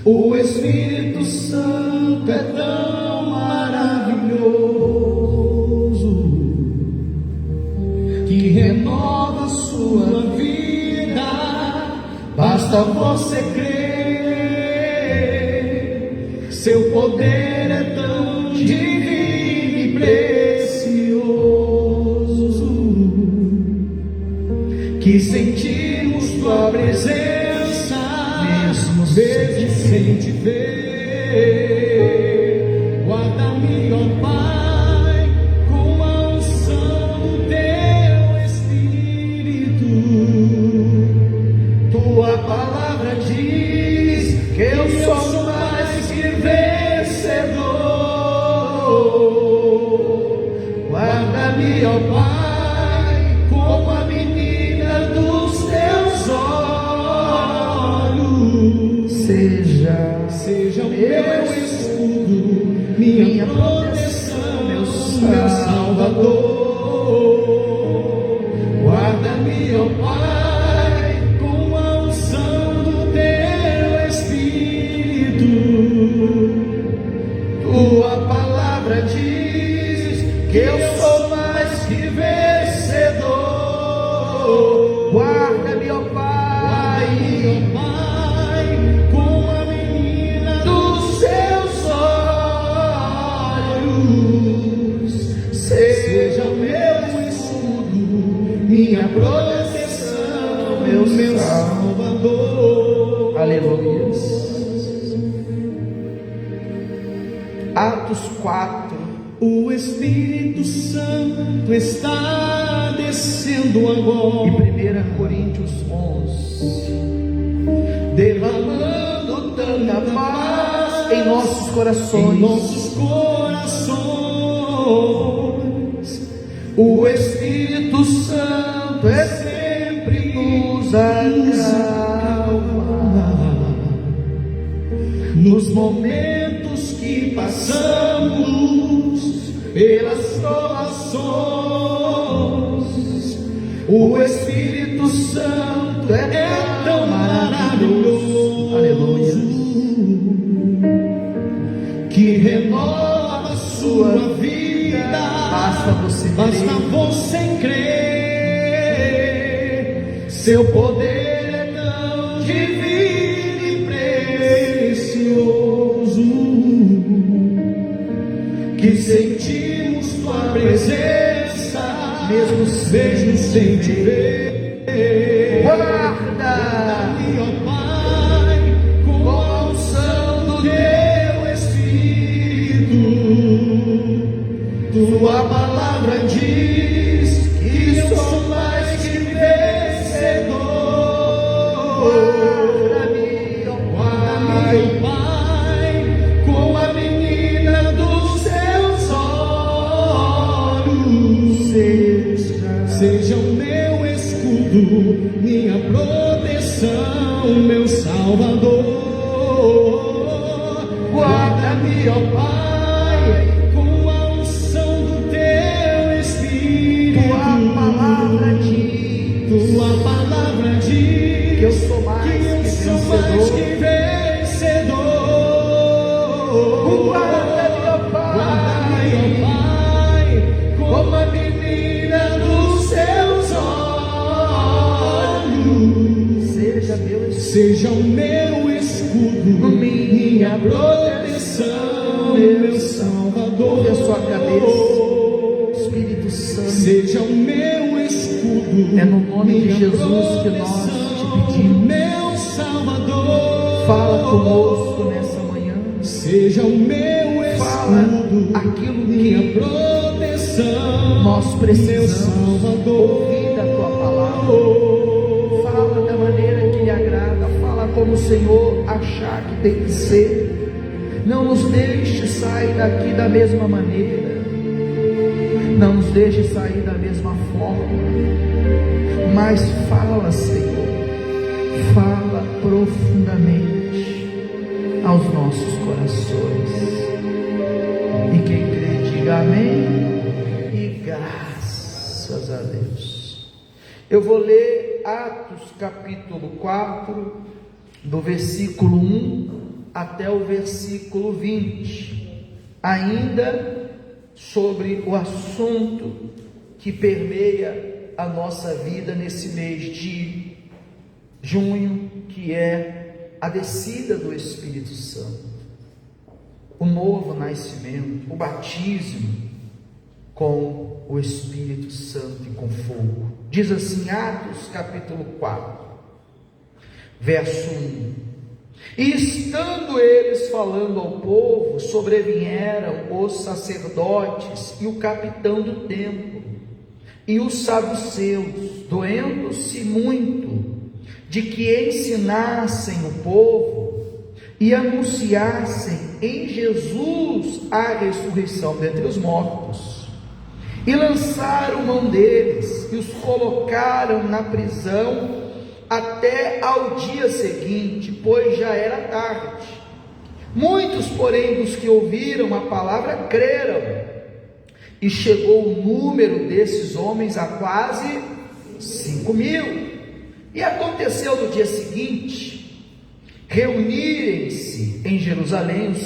O Espírito Santo é tão maravilhoso que renova a sua vida. Basta você crer, seu poder é tão divino e precioso que sentimos tua presença mesmo sem te ver. Guarda-me, ó Pai, com a unção do teu Espírito. Tua palavra diz que eu sou mais que vencedor. Guarda-me, ó Pai, como a menina dos teus olhos. Seja o meu escudo, minha proteção, meu Salvador. Guarda-me, ó Pai, com a unção do teu Espírito. Tua palavra diz que eu sou mais que vencedor. Guarda-me, ó Pai, com a menina dos seus olhos. Seja o meu escudo, minha proteção, meu Salvador. Aleluia. Atos 4. O Espírito Santo está descendo agora. E 1 Coríntios 11. Derramando tanta Paz em nossos corações. O Espírito Santo é sempre nos acalma nos momentos que passamos pelas provações. O Espírito Santo é tão maravilhoso, aleluia, que renova a sua vida. Basta você crer, seu poder é tão divino e precioso que sentimos tua presença mesmo sem te ver. Guarda-me, ó Pai, com a unção do teu Espírito. Tua palavra diz que eu sou mais que vencedor. Guarda-me, ó Pai, com a menina dos seus olhos. Seja o meu escudo, minha proteção, meu Salvador. Guarda-me, ó Pai, com a unção do teu Espírito. Tua palavra diz que eu sou mais que vencedor. Guarda-me, ó Pai, como a menina dos seus olhos. Seja o meu escudo, minha proteção, meu Salvador. Ouve a sua cabeça, Espírito Santo. Seja o meu escudo, é no nome de Jesus que nós te pedimos. Meu Salvador, fala conosco nessa manhã. Seja o meu escudo, fala aquilo minha proteção. Nós precisamos ouvir da tua palavra. Fala da maneira que lhe agrada. Fala como o Senhor achar que tem que ser. Não nos deixe sair daqui da mesma maneira. Não nos deixe sair da mesma forma. Mas fala, Senhor. Fala profundamente aos nossos corações. E quem crê, diga amém. E graças a Deus. Eu vou ler Atos capítulo 4, do versículo 1 até o versículo 20, ainda sobre o assunto que permeia a nossa vida nesse mês de junho, que é a descida do Espírito Santo, o novo nascimento, o batismo com o Espírito Santo e com fogo. Diz assim, Atos capítulo 4, verso 1: E estando eles falando ao povo, sobrevieram os sacerdotes e o capitão do templo e os saduceus, doendo-se muito de que ensinassem o povo e anunciassem em Jesus a ressurreição dentre os mortos. E lançaram mão deles e os colocaram na prisão até ao dia seguinte, pois já era tarde. Muitos, porém, dos que ouviram a palavra creram, e chegou o número desses homens a quase 5.000. E aconteceu no dia seguinte, reunirem-se em Jerusalém os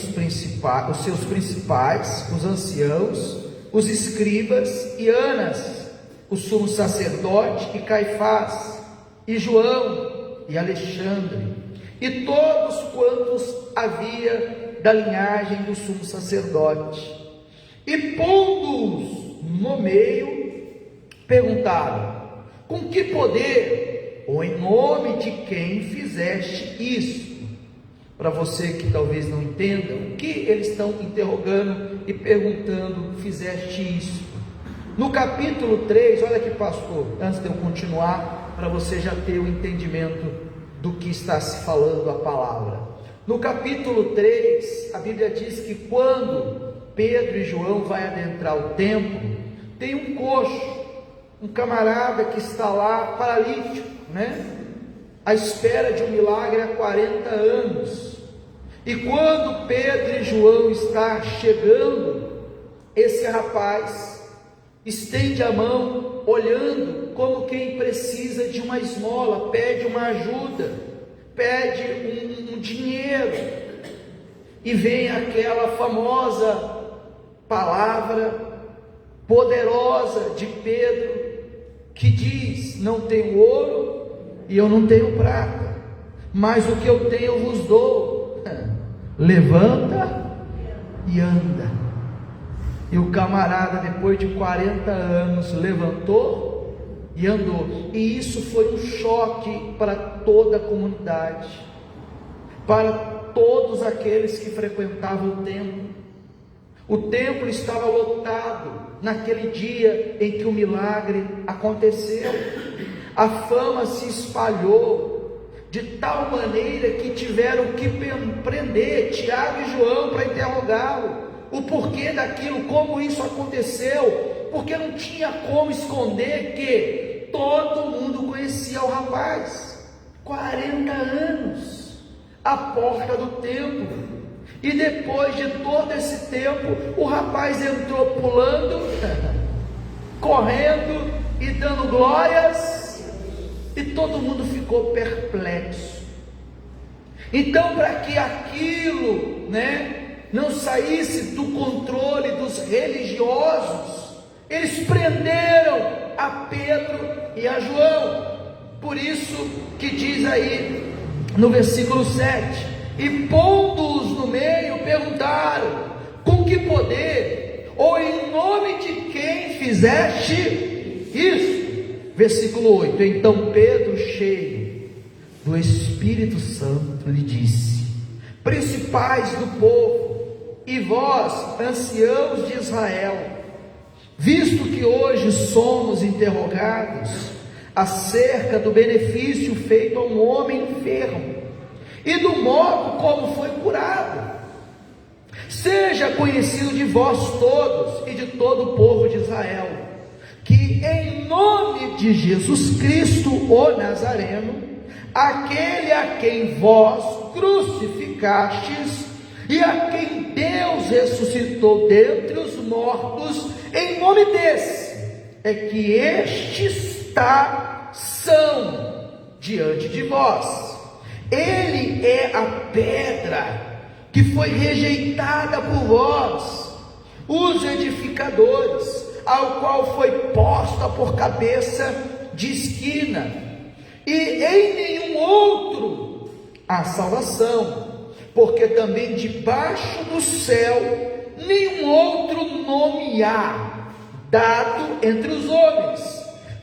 seus principais, os anciãos, os escribas e Anas, o sumo sacerdote, e Caifás, e João, e Alexandre, e todos quantos havia da linhagem do sumo sacerdote. E pondo-os no meio, perguntaram: com que poder, ou em nome de quem fizeste isso? Para você que talvez não entenda, o que eles estão interrogando e perguntando: fizeste isso? No capítulo 3, olha aqui, pastor, antes de eu continuar, para você já ter o entendimento do que está se falando a palavra. No capítulo 3, a Bíblia diz que quando Pedro e João vai adentrar o templo, tem um coxo, um camarada que está lá paralítico, à espera de um milagre há 40 anos. E quando Pedro e João estão chegando, esse rapaz estende a mão, olhando como quem precisa de uma esmola, pede uma ajuda, pede um dinheiro, e vem aquela famosa palavra poderosa de Pedro, que diz: não tenho ouro e eu não tenho prata, mas o que eu tenho eu vos dou, levanta e anda. E o camarada, depois de 40 anos, levantou e andou. E isso foi um choque para toda a comunidade, para todos aqueles que frequentavam o templo. O templo estava lotado naquele dia em que o milagre aconteceu. A fama se espalhou de tal maneira que tiveram que prender Tiago e João para interrogá-lo. O porquê daquilo, como isso aconteceu, porque não tinha como esconder que todo mundo conhecia o rapaz. 40 anos, à porta do templo. E depois de todo esse tempo, o rapaz entrou pulando, correndo e dando glórias, e todo mundo ficou perplexo. Então, para que aquilo, não saísse do controle dos religiosos, eles prenderam a Pedro e a João. Por isso que diz aí no versículo 7: e pondo-os no meio, perguntaram: com que poder, ou em nome de quem fizeste isso? Versículo 8: então Pedro, cheio do Espírito Santo, lhe disse: principais do povo, e vós, anciãos de Israel, visto que hoje somos interrogados acerca do benefício feito a um homem enfermo, e do modo como foi curado, seja conhecido de vós todos e de todo o povo de Israel, que em nome de Jesus Cristo, o Nazareno, aquele a quem vós crucificastes, e a quem Deus ressuscitou dentre os mortos, em nome desse, é que este está são diante de vós. Ele é a pedra que foi rejeitada por vós, os edificadores, ao qual foi posta por cabeça de esquina, e em nenhum outro há salvação, porque também debaixo do céu nenhum outro nome há dado entre os homens,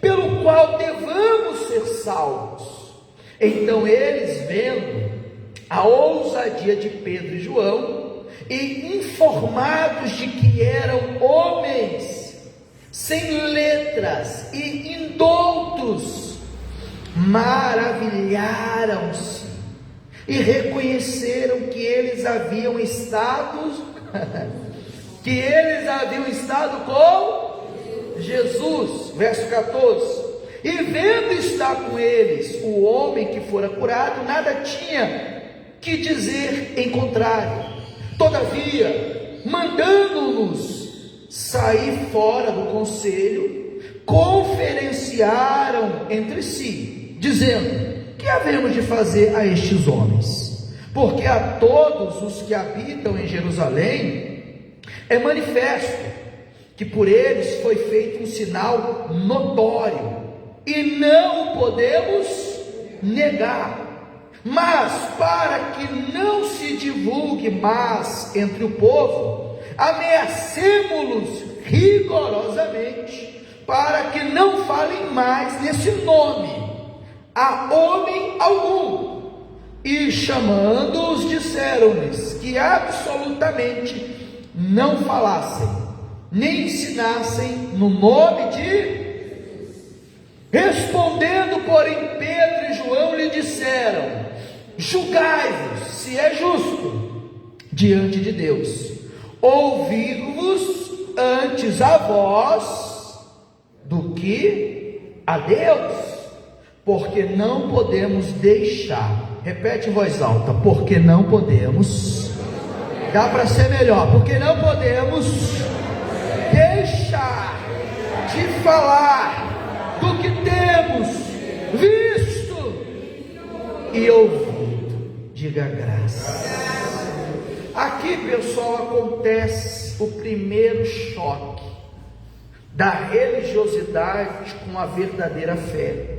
pelo qual devamos ser salvos. Então eles, vendo a ousadia de Pedro e João, e informados de que eram homens sem letras e indoutos, maravilharam-se e reconheceram que eles haviam estado com Jesus. Verso 14: e vendo estar com eles o homem que fora curado, nada tinha que dizer em contrário. Todavia, mandando-nos sair fora do conselho, conferenciaram entre si, dizendo: que havemos de fazer a estes homens? Porque a todos os que habitam em Jerusalém é manifesto que por eles foi feito um sinal notório, e não o podemos negar. Mas para que não se divulgue mais entre o povo, ameacemo-los rigorosamente, para que não falem mais nesse nome a homem algum. E chamando-os, disseram-lhes que absolutamente não falassem, nem ensinassem no nome de... Respondendo, porém, Pedro e João lhe disseram: julgai-vos se é justo diante de Deus ouvir-vos antes a vós do que a Deus, porque não podemos deixar. Repete em voz alta: porque não podemos. Dá para ser melhor: porque não podemos deixar de falar do que temos visto e ouvido. Diga graças. Aqui, pessoal, acontece o primeiro choque da religiosidade com a verdadeira fé.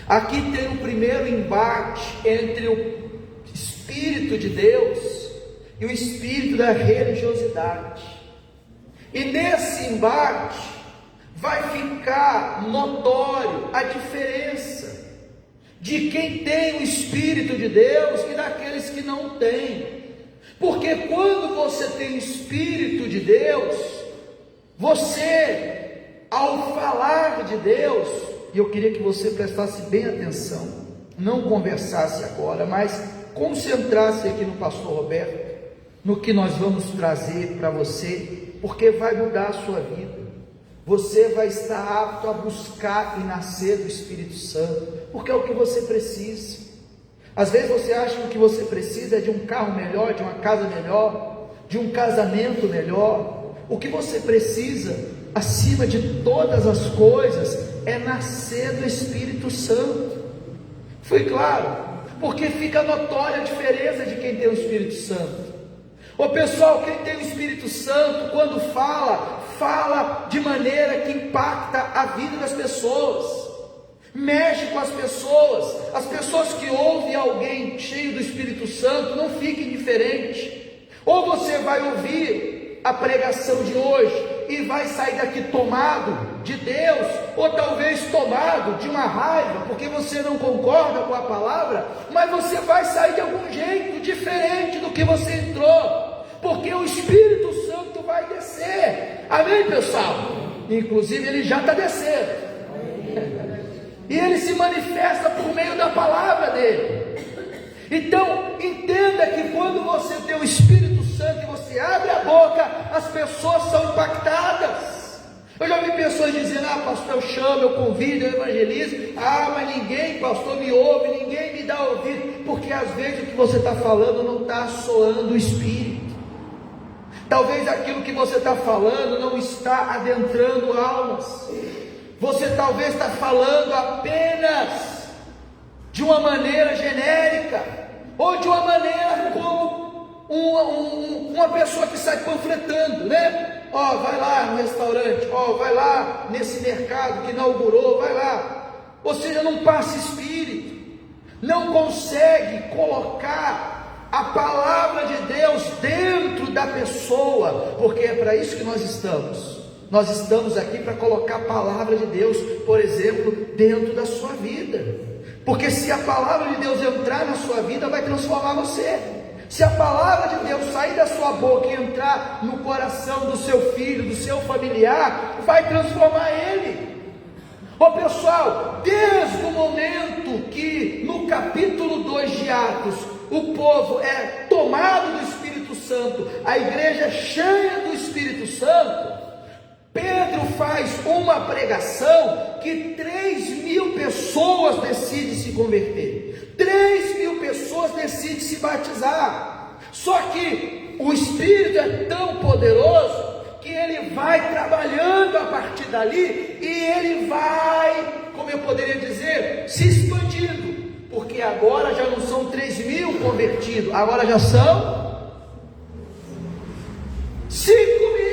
Aqui tem o primeiro embate entre o Espírito de Deus e o espírito da religiosidade. E nesse embate vai ficar notório a diferença de quem tem o Espírito de Deus e daqueles que não têm. Porque quando você tem o Espírito de Deus, você, ao falar de Deus, e eu queria que você prestasse bem atenção, não conversasse agora, mas concentrasse aqui no pastor Roberto, no que nós vamos trazer para você, porque vai mudar a sua vida. Você vai estar apto a buscar e nascer do Espírito Santo, porque é o que você precisa. Às vezes você acha que o que você precisa é de um carro melhor, de uma casa melhor, de um casamento melhor. O que você precisa, acima de todas as coisas, é nascer do Espírito Santo. Foi claro? Porque fica notória a diferença de quem tem o Espírito Santo. O pessoal, quem tem o Espírito Santo, quando fala de maneira que impacta a vida das pessoas, mexe com as pessoas que ouvem alguém cheio do Espírito Santo, não fiquem indiferentes. Ou você vai ouvir a pregação de hoje e vai sair daqui tomado de Deus, ou talvez tomado de uma raiva, porque você não concorda com a palavra, mas você vai sair de algum jeito diferente do que você entrou, porque o Espírito Santo vai descer. Amém, pessoal? Inclusive ele já está descendo, e ele se manifesta por meio da palavra dele. Então entenda que quando você tem o Espírito Santo e você abre a boca, as pessoas são impactadas. Eu já vi pessoas dizendo: pastor, eu chamo, eu convido, eu evangelizo, mas ninguém, pastor, me ouve, ninguém me dá ouvido, porque às vezes o que você está falando não está soando o Espírito. Talvez aquilo que você está falando não está adentrando almas. Você talvez está falando apenas de uma maneira genérica, ou de uma maneira como uma pessoa que sai panfletando, né? Ó, vai lá no restaurante, ó, vai lá nesse mercado que inaugurou, vai lá. Ou seja, não passa espírito, não consegue colocar a palavra de Deus dentro da pessoa, porque é para isso que nós estamos. Nós estamos aqui para colocar a palavra de Deus, por exemplo, dentro da sua vida. Porque se a palavra de Deus entrar na sua vida, vai transformar você. Se a palavra de Deus sair da sua boca e entrar no coração do seu filho, do seu familiar, vai transformar ele. Ô pessoal, desde o momento que no capítulo 2 de Atos, o povo é tomado do Espírito Santo, a igreja é cheia do Espírito Santo, Pedro faz uma pregação que 3.000 pessoas decidem se converter, 3.000 pessoas decidem se batizar. Só que o Espírito é tão poderoso que ele vai trabalhando a partir dali e ele vai, como eu poderia dizer, se expandindo, porque agora já não são 3.000 convertidos, agora já são 5.000.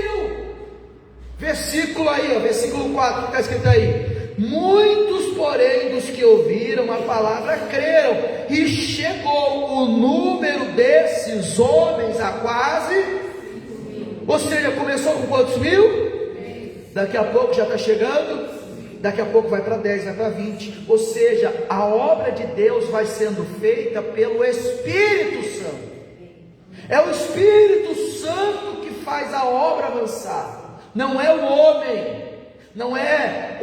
Versículo aí, ó, versículo 4, que está escrito aí: muitos, porém, dos que ouviram a palavra creram, e chegou o número desses homens a quase, ou seja, começou com quantos mil? Daqui a pouco já está chegando, daqui a pouco vai para 10, vai para 20, ou seja, a obra de Deus vai sendo feita pelo Espírito Santo. É o Espírito Santo que faz a obra avançar. Não é o homem, não é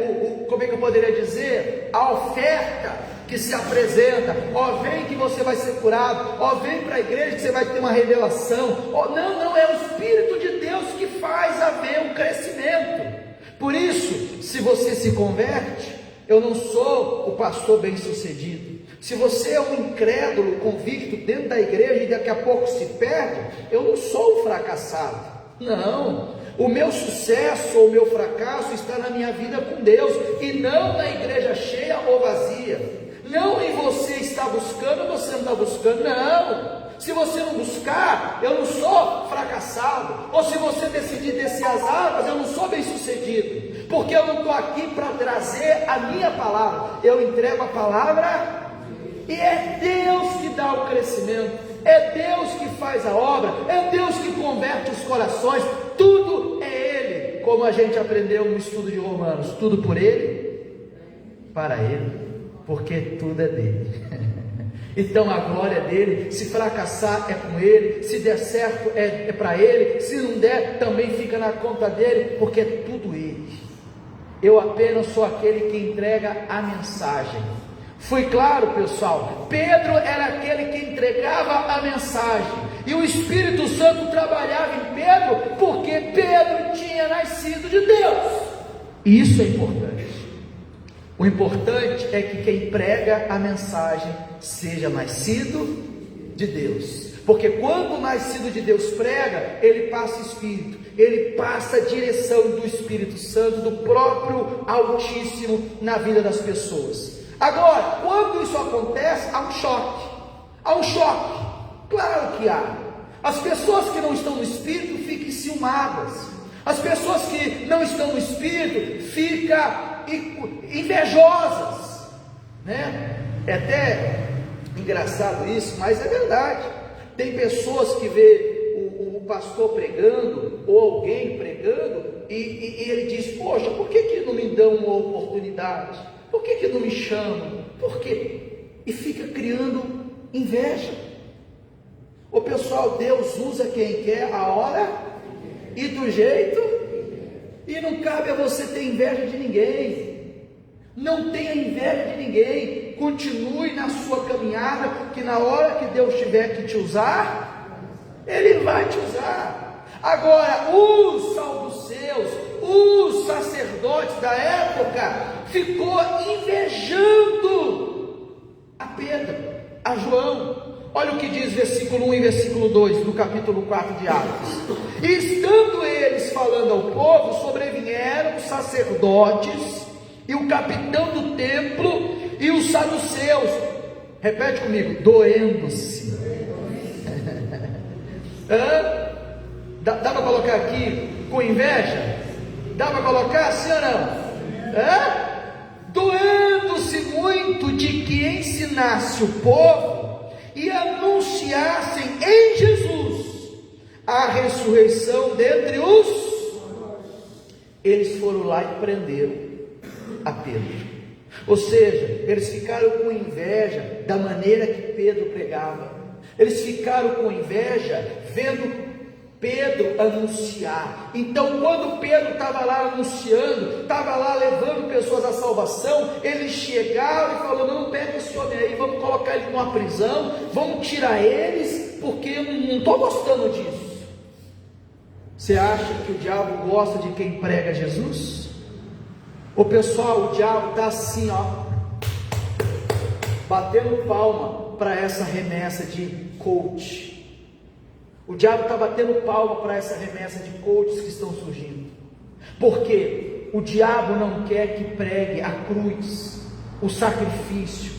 como é que eu poderia dizer, a oferta que se apresenta, ó, vem que você vai ser curado, ó, vem para a igreja que você vai ter uma revelação, ó, não, é o Espírito de Deus que faz haver um crescimento. Por isso, se você se converte, eu não sou o pastor bem sucedido. Se você é um incrédulo convicto dentro da igreja e daqui a pouco se perde, eu não sou um fracassado, não. O meu sucesso ou o meu fracasso está na minha vida com Deus, e não na igreja cheia ou vazia. Não em você está buscando, você não está buscando, não. Se você não buscar, eu não sou fracassado. Ou se você decidir descer as águas, eu não sou bem sucedido, porque eu não estou aqui para trazer a minha palavra, eu entrego a palavra, e é Deus que dá o crescimento, é Deus que faz a obra, é Deus que converte os corações, tudo é Ele, como a gente aprendeu no estudo de Romanos, tudo por Ele, para Ele, porque tudo é dele. Então a glória é dele, se fracassar é com ele, se der certo é para ele, se não der também fica na conta dele, porque é tudo ele. Eu apenas sou aquele que entrega a mensagem. Foi claro, pessoal? Pedro era aquele que entregava a mensagem, e o Espírito Santo trabalhava em Pedro, porque Pedro tinha nascido de Deus. E isso é importante. O importante é que quem prega a mensagem seja nascido de Deus, porque quando o nascido de Deus prega, ele passa Espírito, ele passa a direção do Espírito Santo, do próprio Altíssimo na vida das pessoas. Agora, quando isso acontece, há um choque, claro que há. As pessoas que não estão no Espírito ficam enciumadas, as pessoas que não estão no Espírito ficam invejosas, né? É até engraçado isso, mas é verdade. Tem pessoas que vê o pastor pregando, ou alguém pregando, e ele diz: poxa, por que não me dão uma oportunidade? Por que não me chamam? Por quê? E fica criando inveja. O pessoal, Deus usa quem quer, a hora e do jeito, e não cabe a você ter inveja de ninguém. Não tenha inveja de ninguém. Continue na sua caminhada, que na hora que Deus tiver que te usar, Ele vai te usar. Agora, os saduceus, os sacerdotes da época, ficou invejando a Pedro, a João. Olha o que diz versículo 1 e versículo 2 do capítulo 4 de Atos. E estando eles falando ao povo, sobrevieram os sacerdotes e o capitão do templo e os saduceus, repete comigo, doendo-se. Dá para colocar aqui com inveja? Dá para colocar sim ou não? Doendo-se muito de que ensinasse o povo e anunciassem em Jesus a ressurreição dentre os. Eles foram lá e prenderam a Pedro. Ou seja, eles ficaram com inveja da maneira que Pedro pregava. Eles ficaram com inveja vendo Pedro anunciar. Então, quando Pedro estava lá anunciando, estava lá levando pessoas à salvação, eles chegaram e falaram: não, pega esse homem aí, vamos colocar ele numa prisão, vamos tirar eles, porque eu não estou gostando disso. Você acha que o diabo gosta de quem prega Jesus? Ô pessoal, o diabo está assim, ó, batendo palma para essa remessa de coach. O diabo está batendo palma para essa remessa de coaches que estão surgindo. Porque o diabo não quer que pregue a cruz, o sacrifício.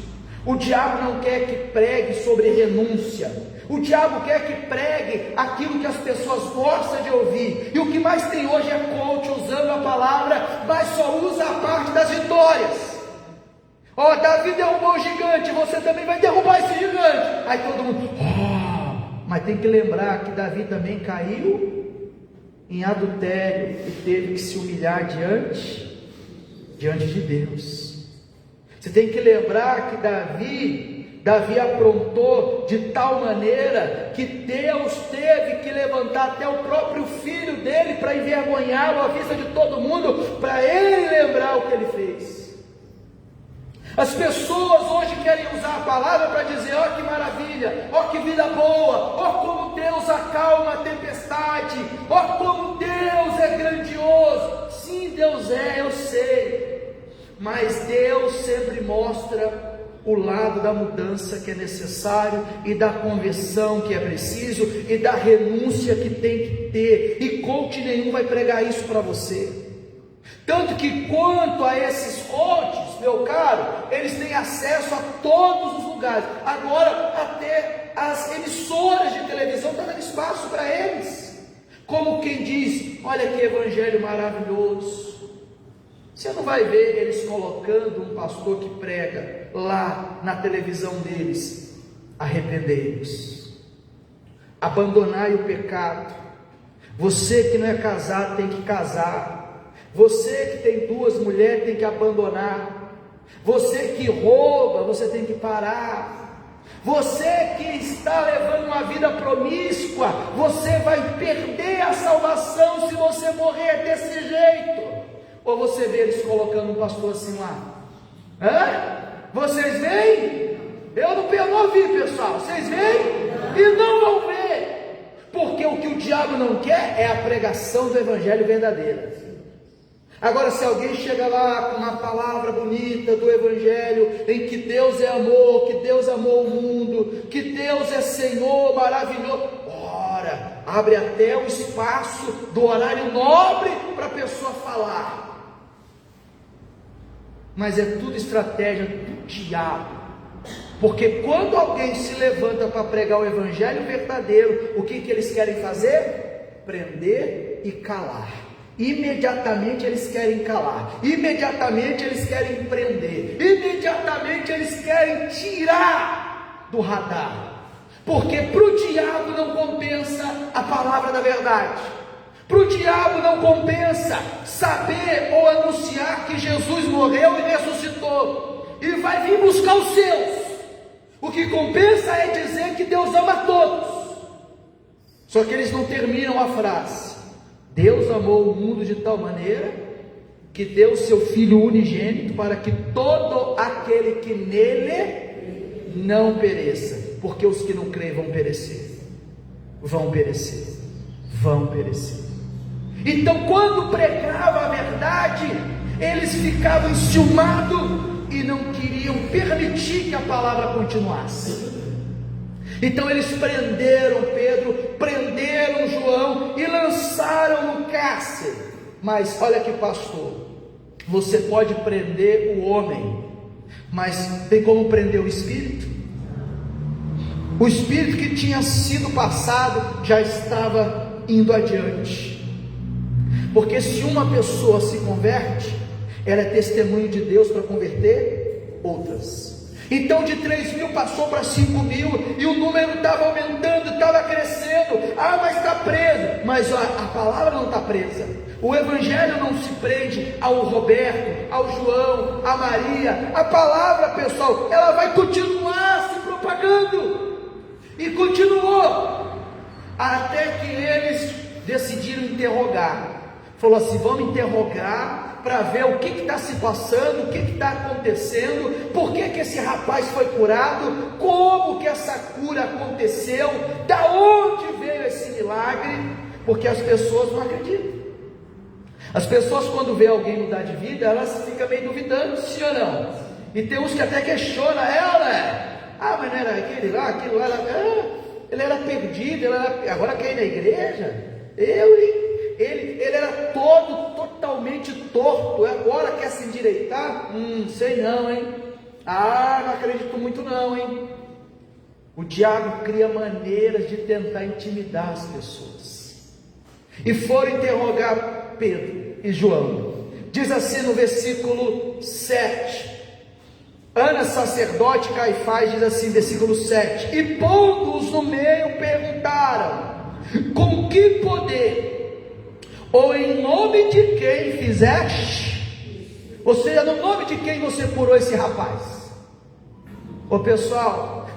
O diabo não quer que pregue sobre renúncia. O diabo quer que pregue aquilo que as pessoas gostam de ouvir. E o que mais tem hoje é coach usando a palavra, mas só usa a parte das vitórias. Ó, Davi derrubou o gigante, você também vai derrubar esse gigante. Aí todo mundo, mas tem que lembrar que Davi também caiu em adultério e teve que se humilhar diante de Deus. Você tem que lembrar que Davi aprontou de tal maneira que Deus teve que levantar até o próprio filho dele para envergonhá-lo à vista de todo mundo, para ele lembrar o que ele fez. As pessoas hoje querem usar a palavra para dizer: ó que maravilha, ó que vida boa, ó como Deus acalma a tempestade, ó como Deus é grandioso. Sim, Deus é, eu sei, mas Deus sempre mostra o lado da mudança que é necessário, e da conversão que é preciso, e da renúncia que tem que ter, e coach nenhum vai pregar isso para você. Tanto que quanto a esses coaches, meu caro, eles têm acesso a todos os lugares. Agora até as emissoras de televisão estão dando espaço para eles. Como quem diz: olha que evangelho maravilhoso. Você não vai ver eles colocando um pastor que prega lá na televisão deles: arrependei-vos, abandonai o pecado. Você que não é casado tem que casar. Você que tem 2 mulheres tem que abandonar. Você que rouba, você tem que parar. Você que está levando uma vida promíscua, você vai perder a salvação se você morrer desse jeito. Ou você vê eles colocando um pastor assim lá? Vocês veem? Eu não ouvi, pessoal. Vocês veem? E não vão ver. Porque o que o diabo não quer é a pregação do evangelho verdadeiro. Agora, se alguém chega lá com uma palavra bonita do evangelho, em que Deus é amor, que Deus amou o mundo, que Deus é Senhor maravilhoso, ora, abre até o espaço do horário nobre para a pessoa falar. Mas é tudo estratégia do diabo. Porque quando alguém se levanta para pregar o evangelho verdadeiro, o que eles querem fazer? Prender e calar. Imediatamente eles querem calar, imediatamente eles querem prender, imediatamente eles querem tirar do radar. Porque para o diabo não compensa a palavra da verdade. Para o diabo não compensa saber ou anunciar que Jesus morreu e ressuscitou e vai vir buscar os seus. O que compensa é dizer que Deus ama todos. Só que eles não terminam a frase: Deus amou o mundo de tal maneira que deu seu Filho unigênito para que todo aquele que nele não pereça, porque os que não creem vão perecer, vão perecer, vão perecer. Então, quando pregava a verdade, eles ficavam enciumados e não queriam permitir que a palavra continuasse. Então eles prenderam Pedro, prenderam João e lançaram no cárcere. Mas olha aqui, pastor, você pode prender o homem, mas tem como prender o espírito? O espírito que tinha sido passado já estava indo adiante. Porque se uma pessoa se converte, ela é testemunho de Deus para converter outras. Então de 3.000 passou para 5.000, e o número estava aumentando, estava crescendo. Mas está preso. Mas a palavra não está presa. O evangelho não se prende ao Roberto, ao João, a Maria. A palavra, pessoal, ela vai continuar se propagando. E continuou, até que eles decidiram interrogar. Falou assim: vamos interrogar para ver o que está se passando, o que está acontecendo, por que esse rapaz foi curado, como que essa cura aconteceu, da onde veio esse milagre, porque as pessoas não acreditam. As pessoas, quando vê alguém mudar de vida, elas ficam meio duvidando, sim ou não? E tem uns que até questionam, né? Mas não era aquele lá, aquilo lá, ele era perdido, agora quer ir na igreja? Ele era totalmente torto, agora quer se endireitar? Sei não, hein? Não acredito muito não, hein? O diabo cria maneiras de tentar intimidar as pessoas. E foram interrogar Pedro e João. Diz assim no versículo 7. Ana, sacerdote, Caifás, diz assim, versículo 7: e pondo-os no meio, perguntaram: com que poder, ou em nome de quem fizeste? Ou seja, no nome de quem você curou esse rapaz? Ô pessoal,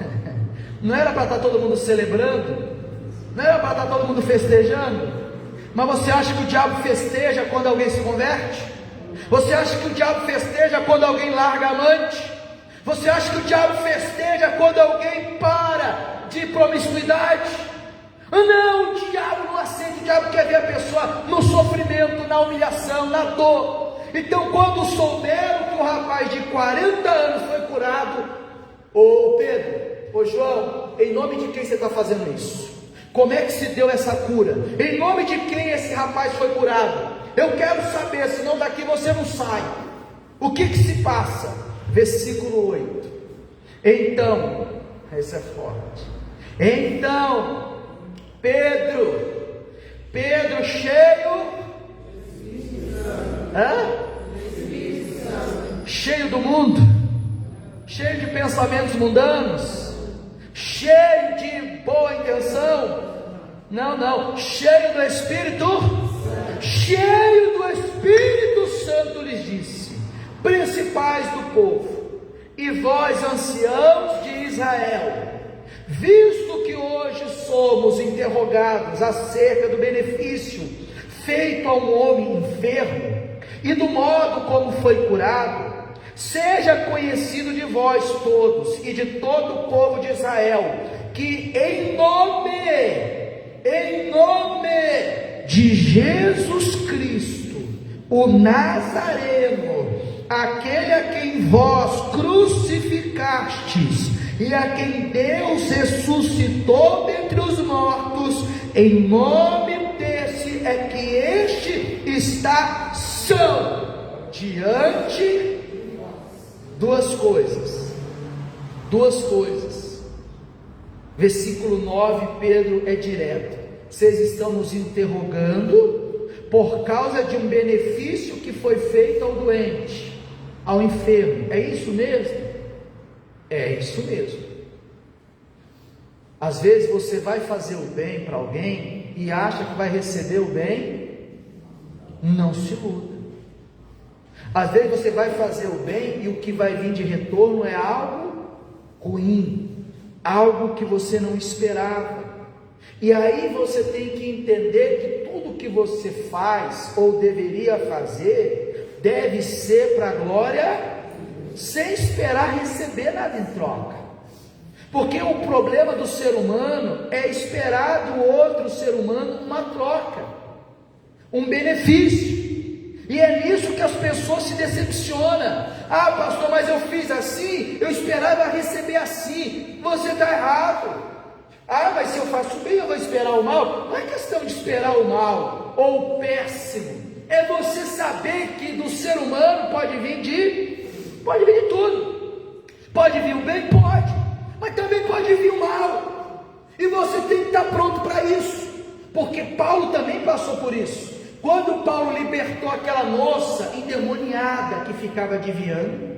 não era para estar todo mundo celebrando, não era para estar todo mundo festejando, mas você acha que o diabo festeja quando alguém se converte? Você acha que o diabo festeja quando alguém larga a amante? Você acha que o diabo festeja quando alguém para de promiscuidade? Não, o diabo não aceita, o diabo quer ver a pessoa no sofrimento, na humilhação, na dor. Então quando souberam que o rapaz de 40 anos foi curado, ô Pedro, ô João, em nome de quem você está fazendo isso? Como é que se deu essa cura? Em nome de quem esse rapaz foi curado? Eu quero saber, senão daqui você não sai. O que se passa? Versículo 8. Então, esse é forte. Então, Pedro cheio, cheio do mundo, cheio de pensamentos mundanos, cheio de boa intenção, não, cheio do Espírito Santo, lhes disse: principais do povo, e vós anciãos de Israel, visto que hoje somos interrogados acerca do benefício feito a um homem enfermo e do modo como foi curado, seja conhecido de vós todos e de todo o povo de Israel, que em nome de Jesus Cristo, o Nazareno, aquele a quem vós crucificastes e a quem Deus ressuscitou dentre os mortos, em nome desse é que este está são diante. Duas coisas. Versículo 9, Pedro é direto: vocês estão nos interrogando por causa de um benefício que foi feito ao doente, ao enfermo. É isso mesmo? É isso mesmo. Às vezes você vai fazer o bem para alguém e acha que vai receber o bem. Não se iluda. Às vezes você vai fazer o bem e o que vai vir de retorno é algo ruim, algo que você não esperava. E aí você tem que entender que tudo que você faz ou deveria fazer deve ser para a glória, sem esperar receber nada em troca. Porque o problema do ser humano é esperar do outro ser humano uma troca, um benefício. E é nisso que as pessoas se decepcionam. Pastor, mas eu fiz assim, eu esperava receber assim. Você está errado. Mas se eu faço bem, eu vou esperar o mal. Não é questão de esperar o mal ou o péssimo. É você saber que do ser humano pode vir de tudo. Pode vir o bem? Pode. Mas também pode vir o mal. você tem que estar pronto para isso, porque Paulo também passou por isso. Quando Paulo libertou aquela moça endemoniada que ficava adivinhando,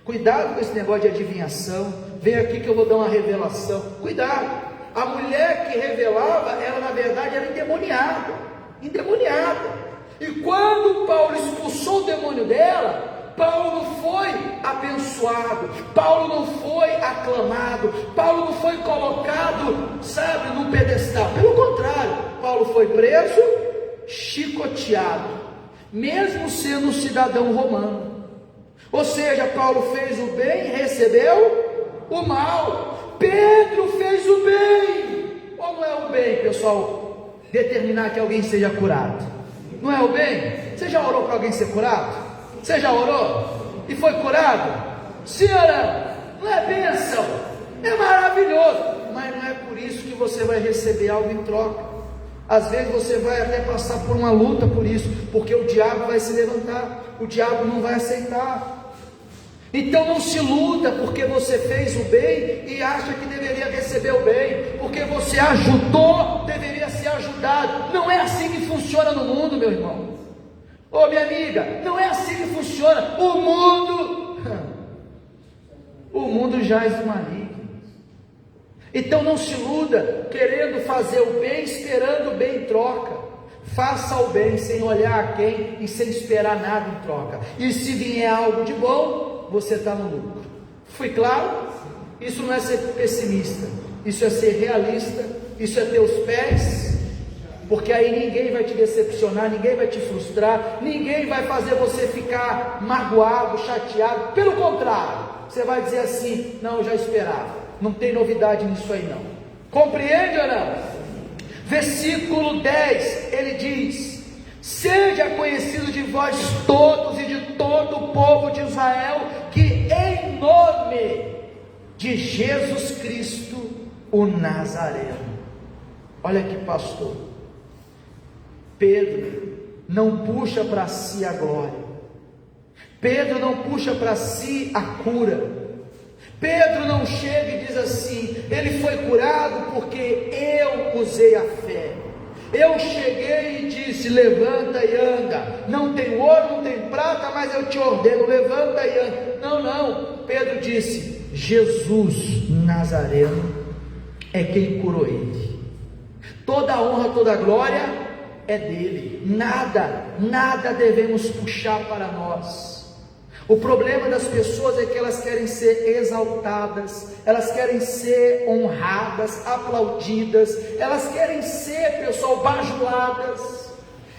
cuidado com esse negócio de adivinhação, vem aqui que eu vou dar uma revelação, cuidado. A mulher que revelava, ela na verdade era endemoniada, e quando Paulo expulsou o demônio dela, Paulo não foi abençoado, Paulo não foi aclamado, Paulo não foi colocado, sabe, num pedestal. Pelo contrário, Paulo foi preso, chicoteado, mesmo sendo um cidadão romano. Ou seja, Paulo fez o bem e recebeu o mal. Pedro fez o bem. Ou não é o bem, pessoal, determinar que alguém seja curado? Não é o bem? Você já orou para alguém ser curado? Você já orou e foi curado? Senhora, não é bênção? É maravilhoso, mas não é por isso que você vai receber algo em troca. Às vezes você vai até passar por uma luta por isso, porque o diabo vai se levantar, o diabo não vai aceitar. Então não se iluda porque você fez o bem e acha que deveria receber o bem, porque você ajudou, deveria ser ajudado. Não é assim que funciona no mundo, meu irmão. Ô minha amiga, não é assim que funciona. O mundo jaz do maligno. Então não se iluda querendo fazer o bem, esperando o bem em troca. Faça o bem sem olhar a quem e sem esperar nada em troca. E se vier algo de bom, você está no lucro. Fui claro? Isso não é ser pessimista, isso é ser realista, isso é ter os pés, porque aí ninguém vai te decepcionar, ninguém vai te frustrar, ninguém vai fazer você ficar magoado, chateado. Pelo contrário, você vai dizer assim: não, eu já esperava, não tem novidade nisso aí não. Compreende ou não? Versículo 10, ele diz: seja conhecido de vós todos e de todo o povo de Israel, que em nome de Jesus Cristo, o Nazareno. Olha aqui, pastor, Pedro não puxa para si a glória, Pedro não puxa para si a cura, Pedro não chega e diz assim: ele foi curado porque eu usei a fé, eu cheguei e disse: levanta e anda, não tem ouro, não tem prata, mas eu te ordeno, levanta e anda. Não, Pedro disse: Jesus Nazareno é quem curou ele, toda a honra, toda a glória é dele, nada devemos puxar para nós. O problema das pessoas é que elas querem ser exaltadas, elas querem ser honradas, aplaudidas, elas querem ser, pessoal, bajuladas.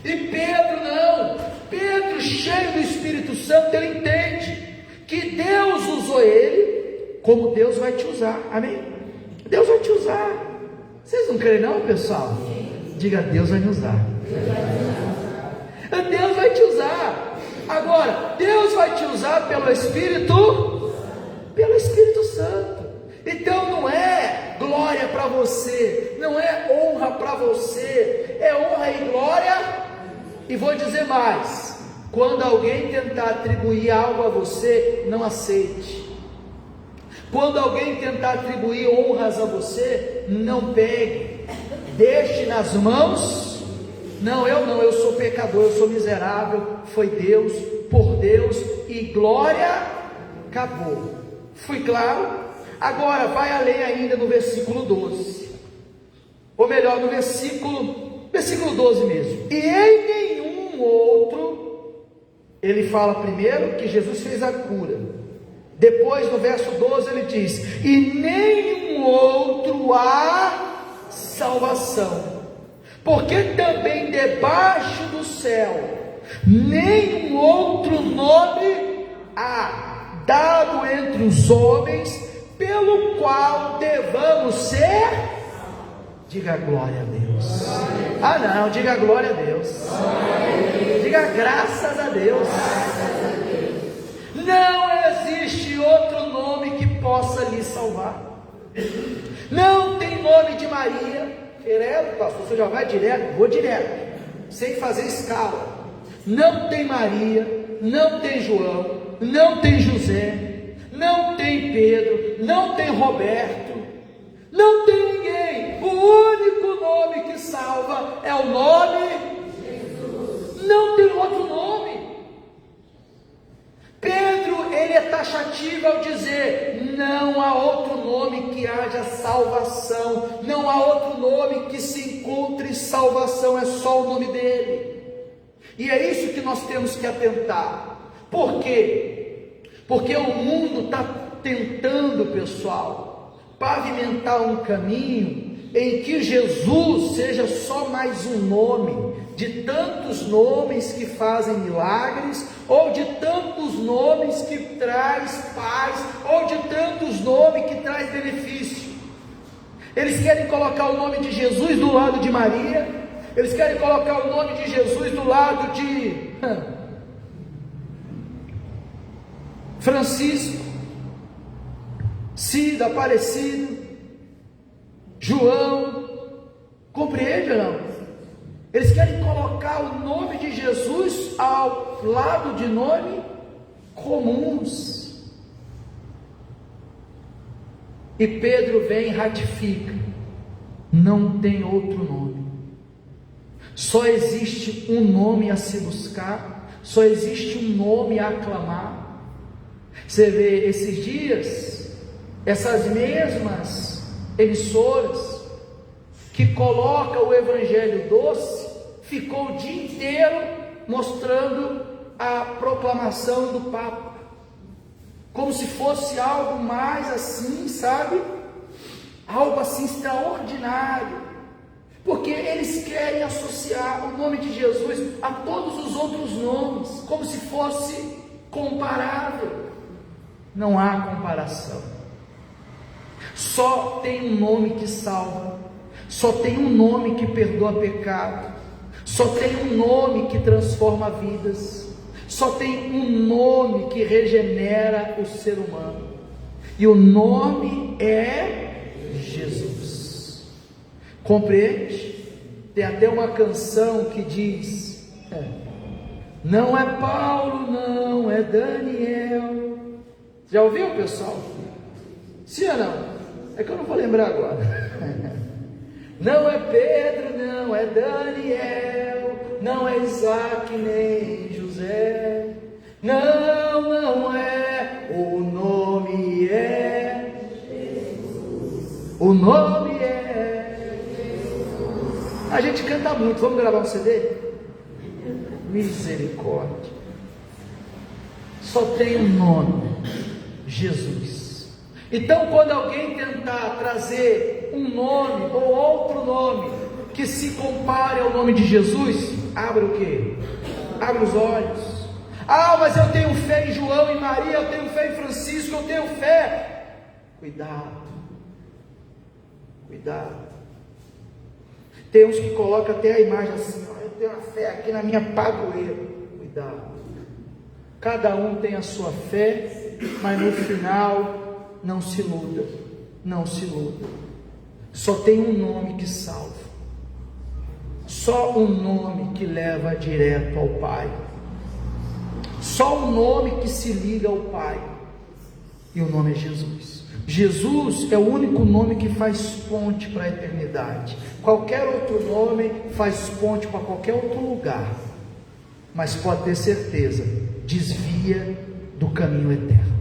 E Pedro não, Pedro, cheio do Espírito Santo, ele entende que Deus usou ele, como Deus vai te usar, amém? Deus vai te usar. Vocês não creem não, pessoal? Diga: Deus vai me usar. Deus vai te usar. Agora, Deus vai te usar pelo Espírito Santo. Então não é glória para você, não é honra para você, é honra e glória. E vou dizer mais: quando alguém tentar atribuir algo a você, não aceite. Quando alguém tentar atribuir honras a você, não pegue, deixe nas mãos. Não, eu sou pecador, eu sou miserável, foi Deus, por Deus, e glória, acabou. Fui claro? Agora vai além ainda no versículo 12, ou melhor, no versículo 12 mesmo. E em nenhum outro, ele fala primeiro que Jesus fez a cura, depois no verso 12 ele diz: e nenhum outro há salvação, porque também debaixo do céu nenhum outro nome há dado entre os homens pelo qual devamos ser. Diga glória a Deus. Não, diga glória a Deus. Diga graças a Deus. Não existe outro nome que possa lhe salvar. Não tem nome de Maria. Direto, pastor, você já vai direto? Vou direto, sem fazer escala. Não tem Maria, não tem João, não tem José, não tem Pedro, não tem Roberto, não tem ninguém. O salva é o nome Jesus. Não tem outro nome. Pedro, ele é taxativo ao dizer: não há outro nome que haja salvação, não há outro nome que se encontre salvação, é só o nome dele. E é isso que nós temos que atentar. Por quê? Porque o mundo está tentando, pessoal, pavimentar um caminho em que Jesus seja só mais um nome, de tantos nomes que fazem milagres, ou de tantos nomes que traz paz, ou de tantos nomes que traz benefício. Eles querem colocar o nome de Jesus do lado de Maria, eles querem colocar o nome de Jesus do lado de Francisco, Cida, Aparecido, João. Compreende ou não? Eles querem colocar o nome de Jesus ao lado de nomes comuns. E Pedro vem e ratifica: não tem outro nome. Só existe um nome a se buscar, só existe um nome a aclamar. Você vê esses dias, essas mesmas emissoras que coloca o evangelho doce, ficou o dia inteiro mostrando a proclamação do Papa, como se fosse algo mais assim, sabe? Algo assim extraordinário, porque eles querem associar o nome de Jesus a todos os outros nomes, como se fosse comparável. Não há comparação. Só tem um nome que salva, só tem um nome que perdoa pecado, só tem um nome que transforma vidas, só tem um nome que regenera o ser humano, e o nome é Jesus. Compreende? Tem até uma canção que diz: não é Paulo, não é Daniel. Já ouviu, pessoal? Sim ou não? É que eu não vou lembrar agora. Não é Pedro, não é Daniel, não é Isaac nem José, não é, o nome é Jesus. O nome é Jesus. A gente canta muito, vamos gravar um CD? Misericórdia. Só tem um nome: Jesus. Então, quando alguém tentar trazer um nome ou outro nome que se compare ao nome de Jesus, abre o quê? Abre os olhos. Ah, mas eu tenho fé em João e Maria, eu tenho fé em Francisco, eu tenho fé. Cuidado, cuidado. Tem uns que colocam até a imagem assim: ó, eu tenho a fé aqui na minha padroeira. Cuidado. Cada um tem a sua fé, mas no final não se iluda, não se iluda. Só tem um nome que salva, só um nome que leva direto ao Pai, só um nome que se liga ao Pai, e o nome é Jesus. Jesus é o único nome que faz ponte para a eternidade. Qualquer outro nome faz ponte para qualquer outro lugar, mas pode ter certeza, desvia do caminho eterno.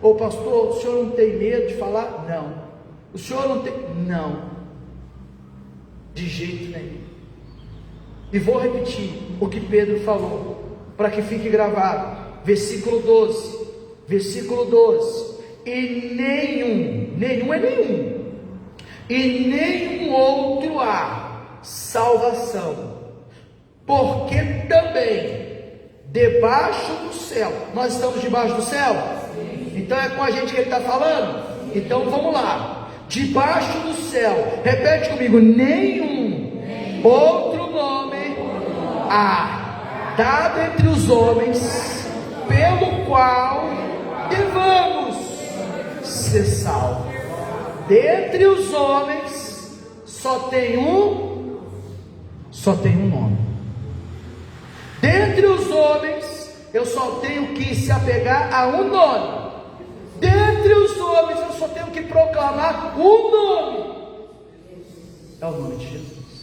Ô pastor, o senhor não tem medo de falar? Não. O senhor não tem? Não. De jeito nenhum. E vou repetir o que Pedro falou, para que fique gravado. Versículo 12. Versículo 12. E nenhum é nenhum. E nenhum outro há salvação. Porque também debaixo do céu. Nós estamos debaixo do céu? Então é com a gente que ele está falando? Então vamos lá. Debaixo do céu, repete comigo: nenhum outro nome há dado entre os homens pelo qual devamos ser salvos. Dentre os homens só tem um nome. Dentre os homens eu só tenho que se apegar a um nome. Dentre os homens eu só tenho que proclamar um nome. É o nome de Jesus.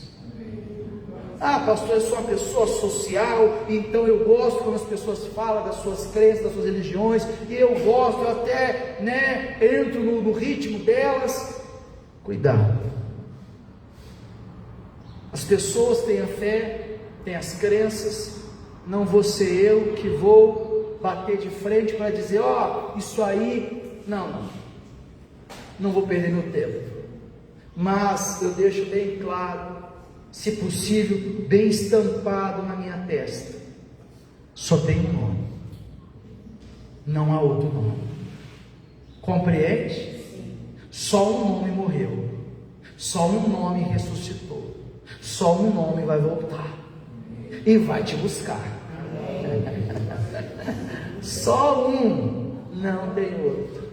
Ah, pastor, eu sou uma pessoa social, então eu gosto quando as pessoas falam das suas crenças, das suas religiões, e eu gosto, eu até, entro no ritmo delas. Cuidado. As pessoas têm a fé, têm as crenças, não vou ser eu que vou bater de frente para dizer, isso aí, não vou perder meu tempo, mas eu deixo bem claro, se possível, bem estampado na minha testa, só tem um nome, não há outro nome, compreende? Só um nome morreu, só um nome ressuscitou, só um nome vai voltar e vai te buscar. Só um, não tem outro.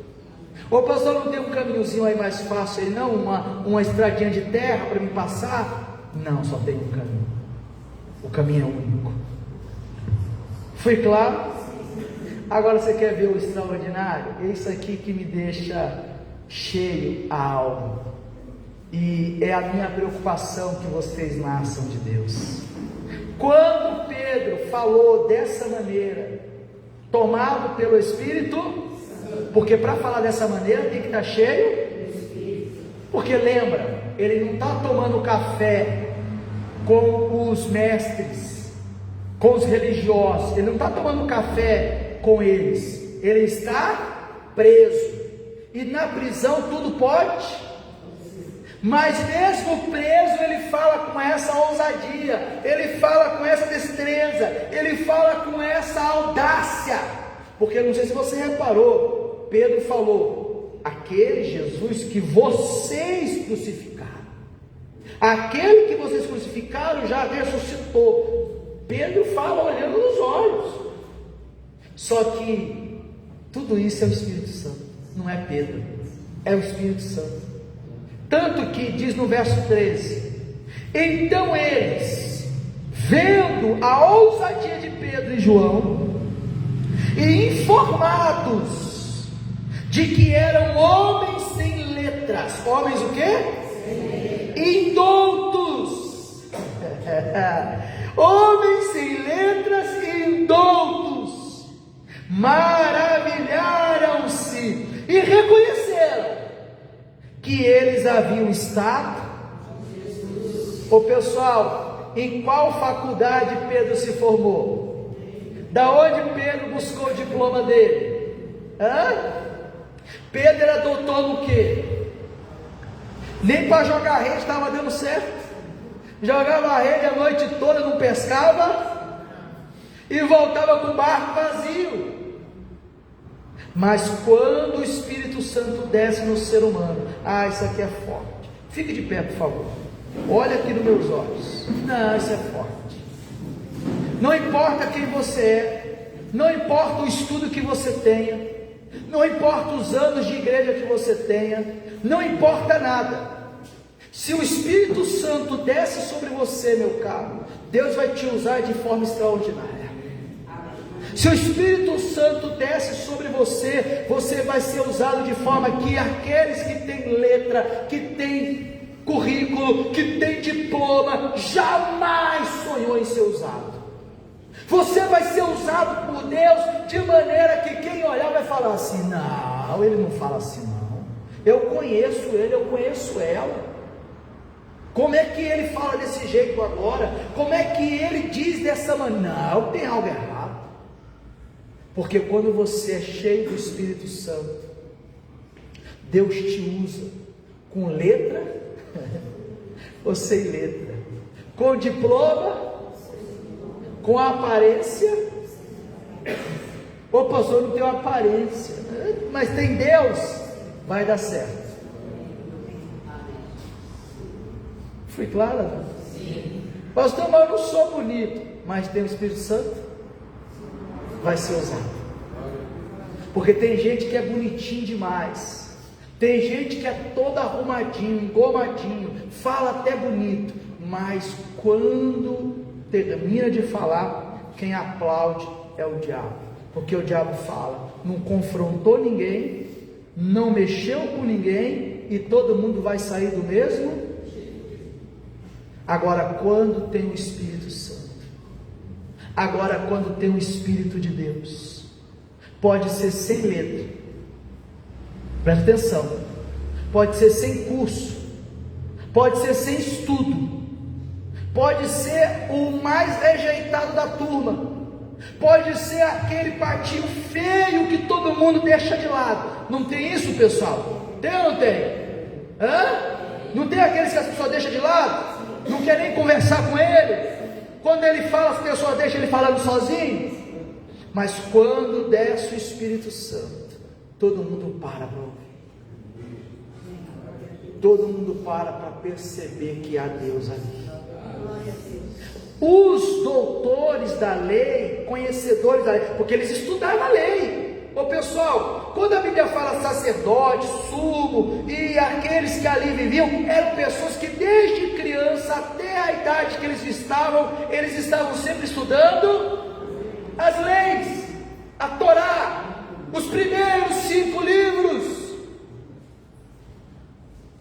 Ô pastor, não tem um caminhozinho aí mais fácil aí não? Uma estradinha de terra para me passar? Não, só tem um caminho. O caminho é único. Foi claro? Agora você quer ver o extraordinário? É isso aqui que me deixa cheio a alma. E é a minha preocupação que vocês nasçam de Deus. Quando Pedro falou dessa maneira, tomado pelo Espírito, porque para falar dessa maneira tem que estar cheio, porque lembra, ele não está tomando café com os mestres, com os religiosos, ele não está tomando café com eles, ele está preso, e na prisão tudo pode. Mas mesmo preso, ele fala com essa ousadia, ele fala com essa destreza, ele fala com essa audácia, porque não sei se você reparou, Pedro falou, aquele Jesus que vocês crucificaram, aquele que vocês crucificaram já ressuscitou. Pedro fala olhando nos olhos, só que tudo isso é o Espírito Santo, não é Pedro, é o Espírito Santo. Tanto que diz no verso 13: então eles, vendo a ousadia de Pedro e João, e informados de que eram homens sem letras, homens o quê? Indoutos, homens sem letras e indoutos, maravilharam-se e reconheceram que eles haviam estado. Ô pessoal, em qual faculdade Pedro se formou? Da onde Pedro buscou o diploma dele? Pedro era doutor no quê? Nem para jogar rede estava dando certo. Jogava a rede a noite toda, não pescava, e voltava com o barco vazio. Mas quando o Espírito Santo desce no ser humano, isso aqui é forte. Fique de pé, por favor. Olha aqui nos meus olhos. Não, isso é forte. Não importa quem você é, não importa o estudo que você tenha, não importa os anos de igreja que você tenha, não importa nada. Se o Espírito Santo desce sobre você, meu caro, Deus vai te usar de forma extraordinária. Se o Espírito Santo desce sobre você, você vai ser usado de forma que aqueles que têm letra, que têm currículo, que têm diploma, jamais sonhou em ser usado. Você vai ser usado por Deus de maneira que quem olhar vai falar assim: não, ele não fala assim não, eu conheço ele, eu conheço ela, como é que ele fala desse jeito agora, como é que ele diz dessa maneira? Não, tem algo errado. Porque quando você é cheio do Espírito Santo, Deus te usa com letra ou sem letra, com diploma, com aparência. Ô pastor, não tem uma aparência, mas tem Deus, vai dar certo. Fui claro? Sim. Pastor, mas eu não sou bonito, mas tem o Espírito Santo, vai ser usado. Porque tem gente que é bonitinho demais, tem gente que é todo arrumadinho, engomadinho, fala até bonito, mas quando termina de falar, quem aplaude é o diabo. Porque o diabo fala, não confrontou ninguém, não mexeu com ninguém, e todo mundo vai sair do mesmo. Agora, quando tem o Espírito Santo, agora quando tem o Espírito de Deus, pode ser sem letra, presta atenção, pode ser sem curso, pode ser sem estudo, pode ser o mais rejeitado da turma, pode ser aquele patinho feio que todo mundo deixa de lado. Não tem isso, pessoal? Tem ou não tem? Não tem aqueles que as pessoas deixam de lado? Não quer nem conversar com ele? Quando ele fala, as pessoas deixam ele falando sozinho? Mas quando desce o Espírito Santo, todo mundo para ouvir. Todo mundo para perceber que há Deus ali. Os doutores da lei, conhecedores da lei, porque eles estudavam a lei. Ô pessoal, quando a Bíblia fala sacerdote, sumo e aqueles que ali viviam, eram pessoas que desde criança até a idade que eles estavam sempre estudando as leis, a Torá, os primeiros 5 livros.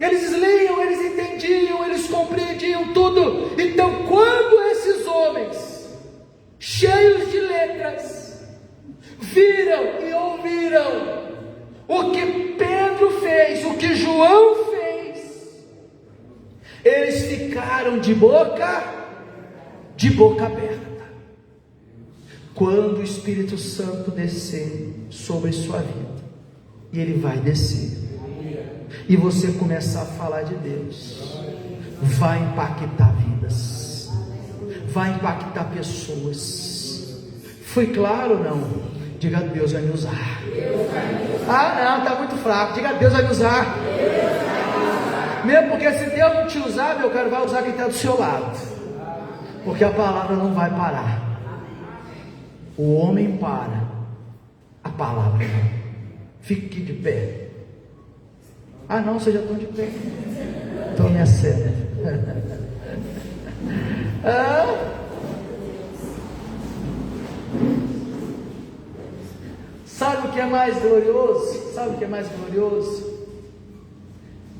Eles liam, eles entendiam, eles compreendiam tudo. Então, quando esses homens, cheios de letras, viram e ouviram o que Pedro fez, o que João fez, eles ficaram de boca aberta. Quando o Espírito Santo descer sobre sua vida, e ele vai descer, e você começar a falar de Deus, vai impactar vidas, vai impactar pessoas. Foi claro ou não? Diga: Deus vai me usar. Ah, não, está muito fraco. Diga: Deus vai me usar. Mesmo porque se Deus não te usar, meu caro, vai usar quem está do seu lado, porque a palavra não vai parar. O homem para, a palavra não. Fique de pé. Ah, não, vocês já estão de pé. Tome a cena. Sabe o que é mais glorioso? Sabe o que é mais glorioso?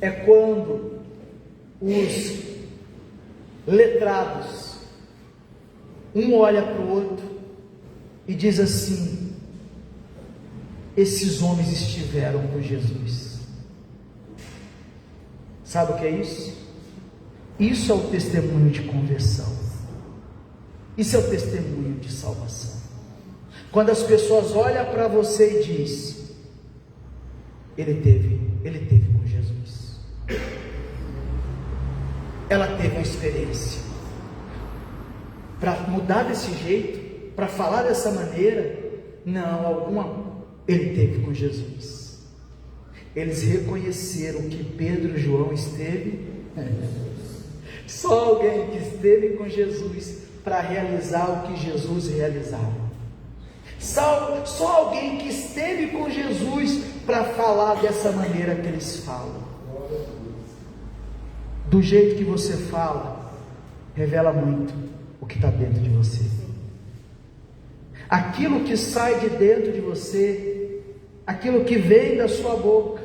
É quando os letrados, um olha para o outro e diz assim: esses homens estiveram com Jesus. Sabe o que é isso? Isso é o testemunho de conversão. Isso é o testemunho de salvação. Quando as pessoas olham para você e diz: ele teve com Jesus. Ela teve uma experiência. Para mudar desse jeito, para falar dessa maneira, ele teve com Jesus. Eles reconheceram que Pedro e João esteve. Só alguém que esteve com Jesus para realizar o que Jesus realizava. Só alguém que esteve com Jesus para falar dessa maneira que eles falam. Do jeito que você fala, revela muito o que está dentro de você. Aquilo que sai de dentro de você, aquilo que vem da sua boca,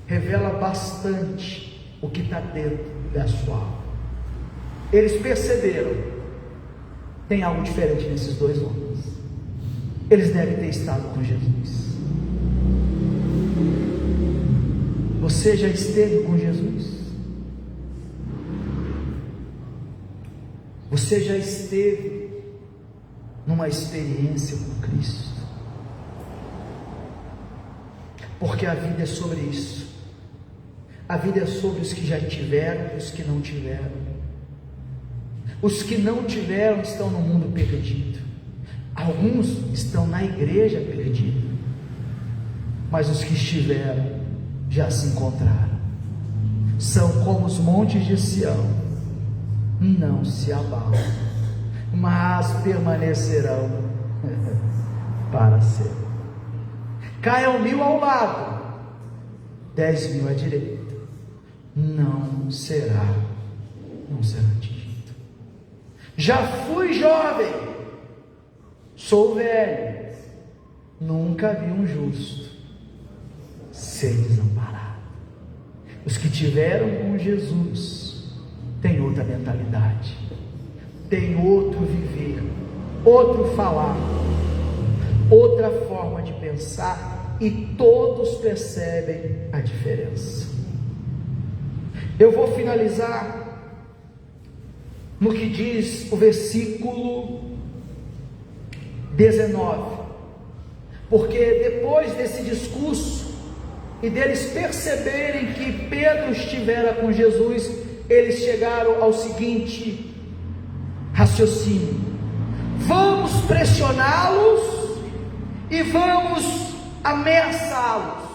revela bastante o que está dentro da sua alma. Eles perceberam: tem algo diferente nesses dois homens. Eles devem ter estado com Jesus. Você já esteve com Jesus? Você já esteve numa experiência com Cristo? Porque a vida é sobre isso. A vida é sobre os que já tiveram e os que não tiveram. Os que não tiveram estão no mundo perdido. Alguns estão na igreja perdidos. Mas os que estiveram já se encontraram. São como os montes de Sião. Não se abalam, mas permanecerão para sempre. Caiam 1000 ao lado, 10.000 à direita, não será atingido. Já fui jovem, sou velho, nunca vi um justo ser desamparado. Os que tiveram com Jesus tem outra mentalidade, tem outro viver, outro falar, outra forma de pensar, e todos percebem a diferença. Eu vou finalizar no que diz o versículo 19, porque depois desse discurso e deles perceberem que Pedro estivera com Jesus, eles chegaram ao seguinte raciocínio: vamos pressioná-los e vamos ameaçá-los,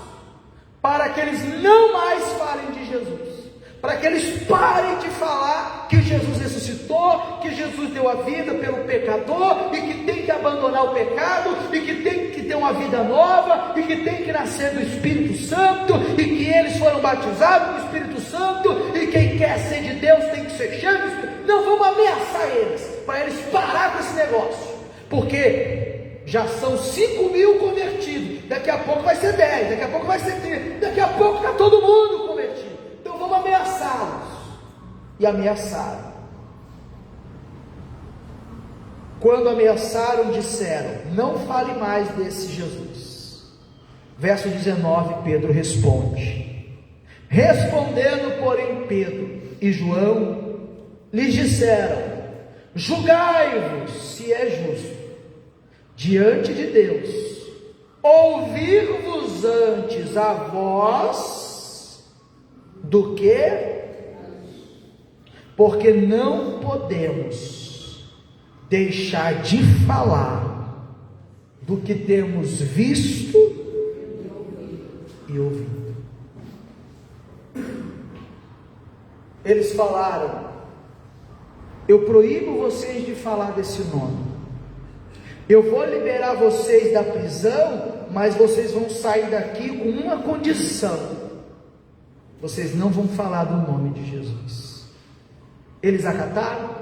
para que eles não mais falem de Jesus, para que eles parem de falar que Jesus ressuscitou, que Jesus deu a vida pelo pecador, e que tem que abandonar o pecado, e que tem que ter uma vida nova, e que tem que nascer do Espírito Santo, e que eles foram batizados no Espírito Santo, e quem quer ser de Deus tem que ser cheio do Espírito. Não, vamos ameaçar eles, para eles parar com esse negócio, porque já são 5.000 convertidos, daqui a pouco vai ser 10, daqui a pouco vai ser 30, daqui a pouco está todo mundo convertido, então vamos ameaçá-los. E ameaçaram. Quando ameaçaram, disseram: não fale mais desse Jesus. Verso 19, Pedro responde. Respondendo, porém, Pedro e João lhes disseram: julgai-vos se é justo diante de Deus ouvir-vos antes a vós do que, porque não podemos deixar de falar do que temos visto e ouvido. Eles falaram: eu proíbo vocês de falar desse nome, eu vou liberar vocês da prisão, mas vocês vão sair daqui com uma condição: vocês não vão falar do nome de Jesus. Eles acataram?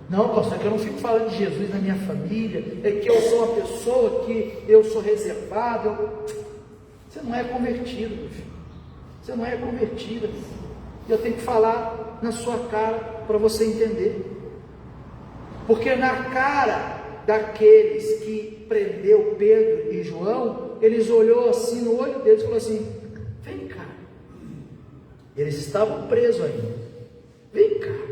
Não, pastor, é que eu não fico falando de Jesus na minha família, é que eu sou uma pessoa que eu sou reservado. Você não é convertido, meu filho. Você não é convertida. Eu tenho que falar na sua cara para você entender. Porque na cara daqueles que prendeu Pedro e João, eles olhou assim no olho deles e falou assim: vem cá. Eles estavam presos ainda. Vem cá.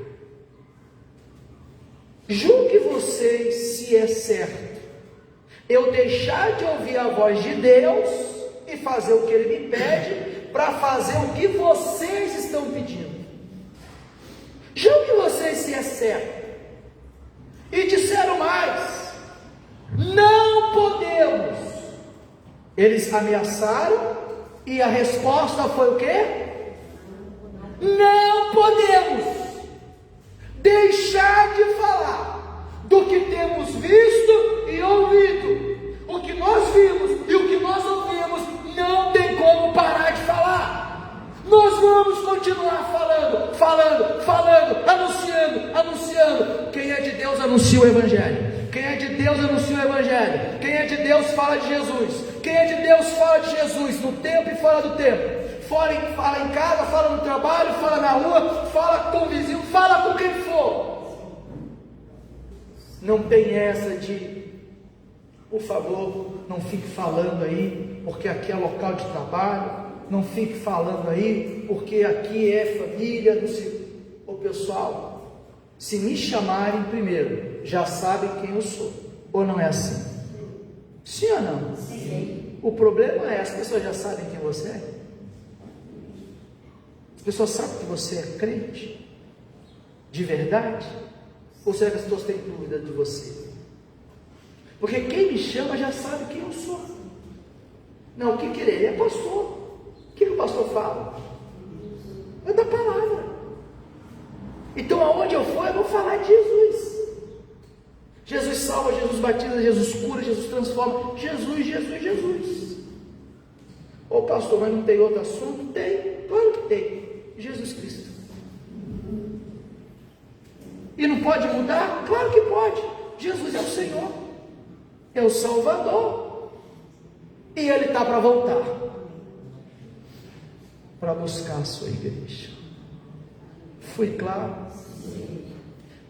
Julgue vocês se é certo eu deixar de ouvir a voz de Deus e fazer o que Ele me pede, para fazer o que vocês estão pedindo. Julgue vocês se é certo. E disseram mais: não podemos. Eles ameaçaram, e a resposta foi o quê? Não podemos deixar de falar do que temos visto e ouvido. O que nós vimos e o que nós ouvimos, não tem como parar de falar. Nós vamos continuar falando, anunciando. Quem é de Deus anuncia o Evangelho. Quem é de Deus anuncia o Evangelho. Quem é de Deus fala de Jesus. Quem é de Deus fala de Jesus, no tempo e fora do tempo. Fala em casa, fala no trabalho, fala na rua, fala com o vizinho, fala com quem for. Não tem essa de, por favor, não fique falando aí, porque aqui é local de trabalho. Não fique falando aí, porque aqui é família. Não sei. Ô pessoal, se me chamarem primeiro, já sabem quem eu sou, ou não é assim? Sim ou não? Sim. O problema é, as pessoas já sabem quem você é? As pessoas sabem que você é crente? De verdade? Ou será que as pessoas têm dúvida de você? Porque quem me chama já sabe quem eu sou. Não, o que querer? Ele é pastor. O que o pastor fala? É da palavra. Então aonde eu for, eu vou falar de Jesus. Jesus salva, Jesus batiza, Jesus cura, Jesus transforma. Jesus. Ô pastor, mas não tem outro assunto? Tem, claro que tem. Jesus Cristo. E não pode mudar? Claro que pode. Jesus é o Senhor, é o Salvador, e Ele está para voltar. para buscar a sua igreja. Fui claro?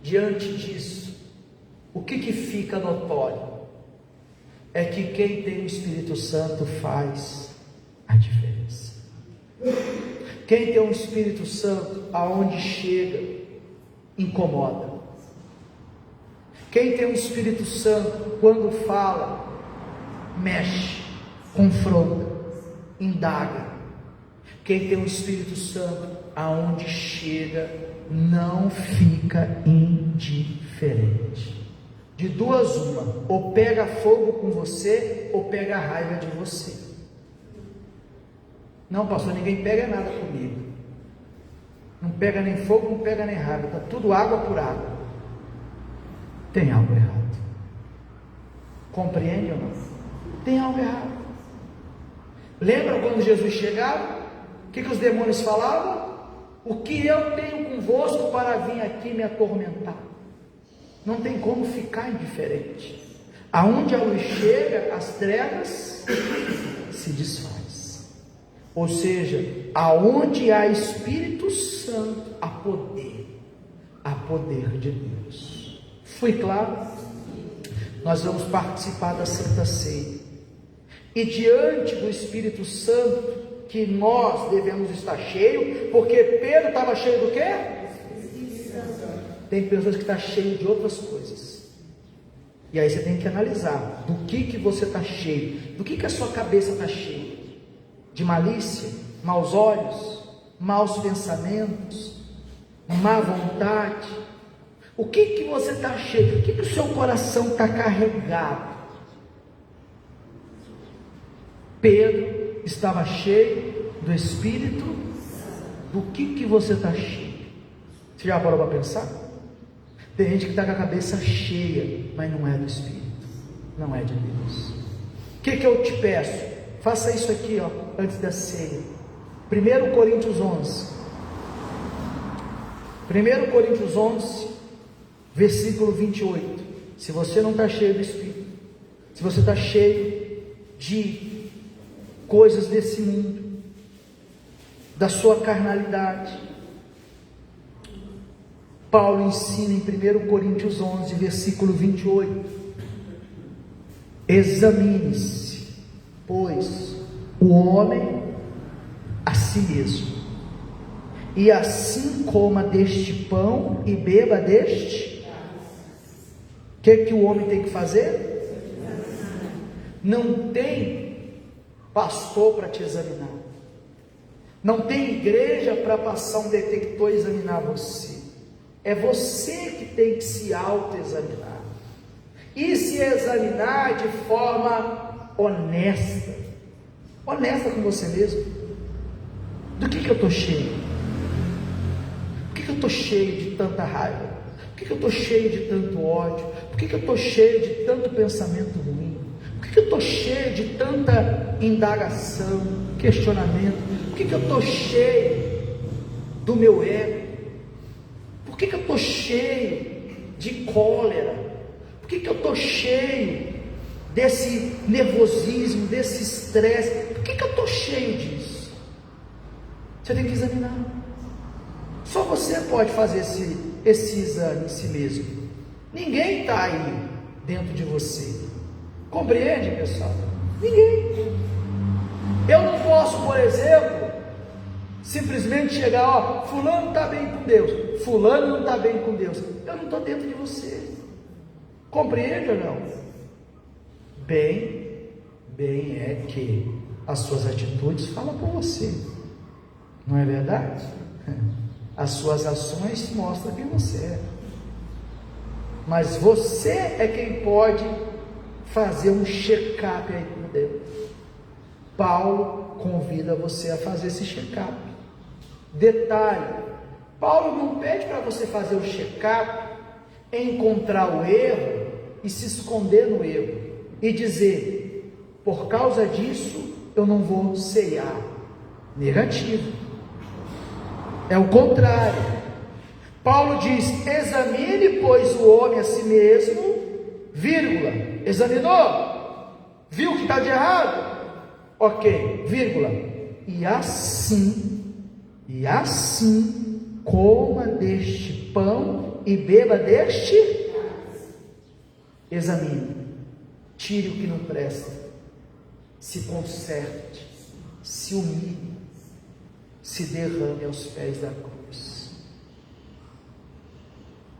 Diante disso, o que fica notório? É que quem tem o Espírito Santo faz a diferença. Quem tem o Espírito Santo, aonde chega, incomoda. Quem tem o Espírito Santo, quando fala, mexe, confronta, indaga. Quem tem o Espírito Santo, aonde chega, não fica indiferente. De duas uma, ou pega fogo com você, ou pega raiva de você. Não, pastor, ninguém pega nada comigo. Não pega nem fogo, não pega nem raiva, está tudo água por água. Tem algo errado. Compreende ou não? Tem algo errado. Lembra quando Jesus chegava? O que os demônios falavam? O que eu tenho convosco para vir aqui me atormentar? Não tem como ficar indiferente. Aonde a luz chega, as trevas se desfaz. Ou seja, aonde há Espírito Santo, há poder de Deus. Foi claro? Nós vamos participar da Santa Ceia. E diante do Espírito Santo, que nós devemos estar cheios, porque Pedro estava cheio do quê? Tem pessoas que estão cheias de outras coisas. E aí você tem que analisar do que você está cheio, do que a sua cabeça está cheia. De malícia, maus olhos, maus pensamentos, má vontade. O que você está cheio? O que o seu coração está carregado? Pedro estava cheio do Espírito. Do que você está cheio? Você já parou para pensar? Tem gente que está com a cabeça cheia, mas não é do Espírito, não é de Deus. O que eu te peço? Faça isso aqui, antes da ceia. 1 Coríntios 11. 1 Coríntios 11, versículo 28. Se você não está cheio do Espírito, se você está cheio de coisas desse mundo, da sua carnalidade, Paulo ensina em 1 Coríntios 11, versículo 28. Examine-se, pois, o homem a si mesmo, e assim coma deste pão e beba deste. O que o homem tem que fazer? Não tem pastor para te examinar, não tem igreja para passar um detector e examinar você. É você que tem que se autoexaminar e se examinar de forma honesta com você mesmo. Do que eu estou cheio? Por que eu estou cheio de tanta raiva? Por que eu estou cheio de tanto ódio? Por que eu estou cheio de tanto pensamento ruim? Por que eu estou cheio de tanta indagação, questionamento? Por que eu estou cheio do meu ego? Por que eu estou cheio de cólera? Por que eu estou cheio desse nervosismo, desse estresse? Por que eu estou cheio disso? Você tem que examinar. Só você pode fazer esse exame em si mesmo. Ninguém está aí dentro de você. Compreende, pessoal? Ninguém. Eu não posso, por exemplo, simplesmente chegar, fulano está bem com Deus, fulano não está bem com Deus. Eu não estou dentro de você. Compreende ou não? Bem é que as suas atitudes falam por você. Não é verdade? As suas ações mostram quem você é. Mas você é quem pode fazer um check-up aí com Deus. Paulo convida você a fazer esse check-up. Detalhe, Paulo não pede para você fazer o check-up, encontrar o erro e se esconder no erro e dizer, por causa disso eu não vou ceiar. Negativo. É o contrário. Paulo diz, examine, pois, o homem a si mesmo, vírgula, examinou, viu que está de errado, ok, vírgula, e assim E assim, coma deste pão e beba deste. Examine, tire o que não presta, se conserte, se humilhe, se derrame aos pés da cruz.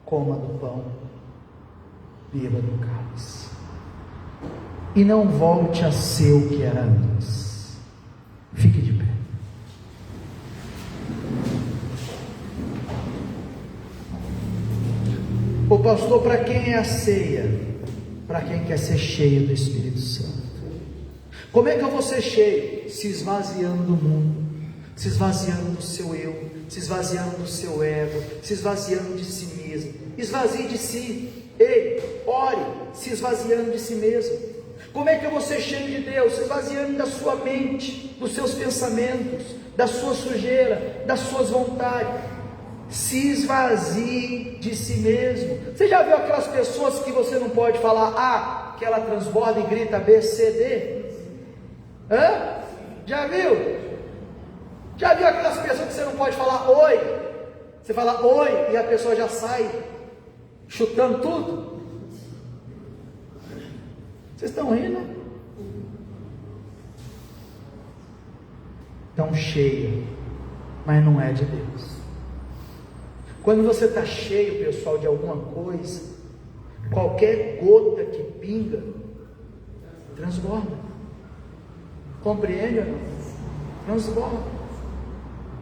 Coma do pão, beba do cálice, e não volte a ser o que era antes. Fique de pé. O pastor, para quem é a ceia? Para quem quer ser cheio do Espírito Santo. Como é que eu vou ser cheio? Se esvaziando do mundo, se esvaziando do seu eu, se esvaziando do seu ego, se esvaziando de si mesmo. Esvazie de si. Ei, ore, se esvaziando de si mesmo. Como é que eu vou ser cheio de Deus? Se esvaziando da sua mente, dos seus pensamentos, da sua sujeira, das suas vontades. Se esvazie de si mesmo. Você já viu aquelas pessoas que você não pode falar A, que ela transborda e grita B, C, D? Já viu? Já viu aquelas pessoas que você não pode falar oi? Você fala oi e a pessoa já sai chutando tudo? Vocês estão rindo? Estão cheia, mas não é de Deus. Quando você está cheio, pessoal, de alguma coisa, qualquer gota que pinga, transborda. Compreende ou não? Transborda.